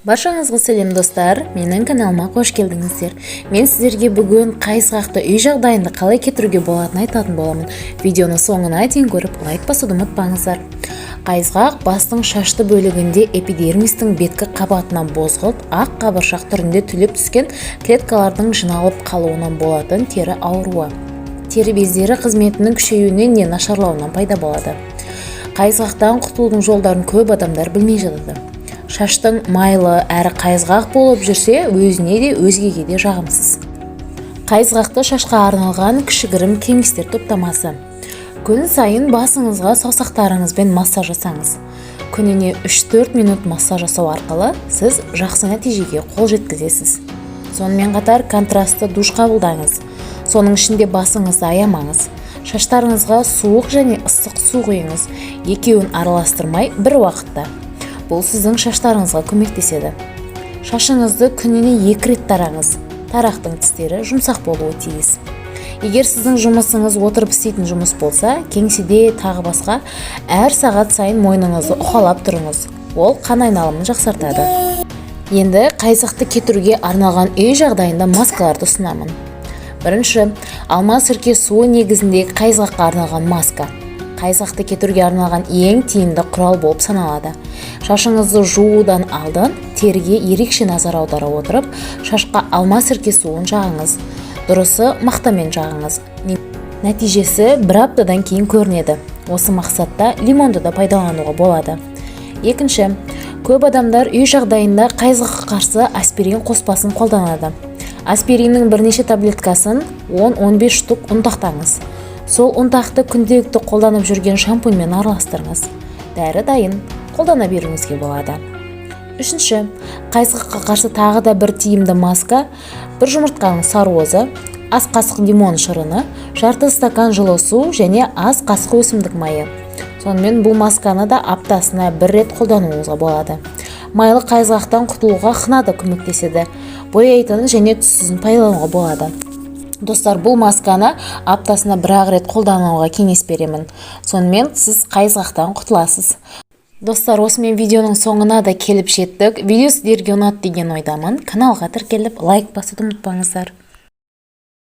Баршаңызға сәлем достар, менің каналыма қош келдіңіздер. Мен сіздерге бүгін қайсықты үй жағдайында қалай кетіруге болатынын айтатын боламын. Видеоны соңына дейін көріп, лайк басуды ұмытпаңыздар. Қайсық бастың шашты бөлігінде эпидермистің беткі қабатынан бозғылт, ақ қабыршақ түрінде түлеп түскен клеткалардың жиналып қалуынан болатын тері ауруы. Тері бездері қызметінің күшеюінен не нашарлауынан пайда болады. Қайсықтан құтылудың жолдарын көп адамдар білмей жатады. Шаштың майлы әрі қайызғақ болып жүрсе, өзіне де өзгеге де жағымсыз. Қайызғақты шашқа арналған кішігірім кеңістер топтамасы. Күн сайын басыңызға саусақтарыңызбен массаж жасаңыз. Күніне 3-4 минут массаж жасау арқылы сіз жақсы нәтижеге қол жеткізесіз. Сонымен қатар контрастты душ қабылдаңыз. Соның ішінде басыңызды аямаңыз. Шаштарыңызға суық және ыстық су құйыңыз. Екеуін араластырмай бір уақытта. Бұл сіздің шаштарыңызға көмектеседі. Шашыңызды күніне 2 рет тараңыз. Тарақтың тістері жұмсақ болуы тиіс. Егер сіздің жұмысыңыз отырып істейтін жұмыс болса, кеңседе тағы басқа әр сағат сайын мойныңызды уқалап тұрыңыз. Ол қан айналымын жақсартады. Енді қайсықты кетіруге арналған үй жағдайында маскаларды ұсынамын. Бірінші, алма сірке суы негізіндегі қайсыққа арналған маска. Қайсықты кетіруге арналған ең тиімді құрал болып саналады. Шашыңызды жуудан алдын теріге ерекше назар аудара отырып, шашқа алма сірке суын жағыңыз. Дұрысы мақтамен жағыңыз. Нәтижесі бір аптадан кейін көрінеді. Осы мақсатта лимонды да пайдалануға болады. Екінші, көп адамдар үй жағдайында қайсыққа қарсы аспирин қоспасын қолданады. Аспириннің бірнеше таблеткасын 10-15 штук ұнтақтаңыз. Сол ұнтақты күнделікті қолданып жүрген шампуньмен араластырыңыз. Дәрі дайын, қолдана беруіңізге болады. Үшінші, қайсыққа қарсы тағы да бір тиімді маска, бір жұмыртқаның сарыуызы, ас қасық лимон шырыны, жарты стакан жылы су және ас қасық өсімдік майы. Сонымен бұл масканы да аптасына 1 рет қолдануыңызға болады. Майлы қайсықтан құтылуға хна да көмектеседі. Бояйтын және түссізін пайдалануға болады. Достар, бұл масканы аптасына 1 рет қолдануға кеңес беремін. Сонымен сіз қайсықтан құтыласыз. Достар, осымен видеоның соңына да келіп жеттік. Видео сіздерге ұнады деген ойдамын. Каналға тіркеліп, лайк басуды ұмытпаңыздар.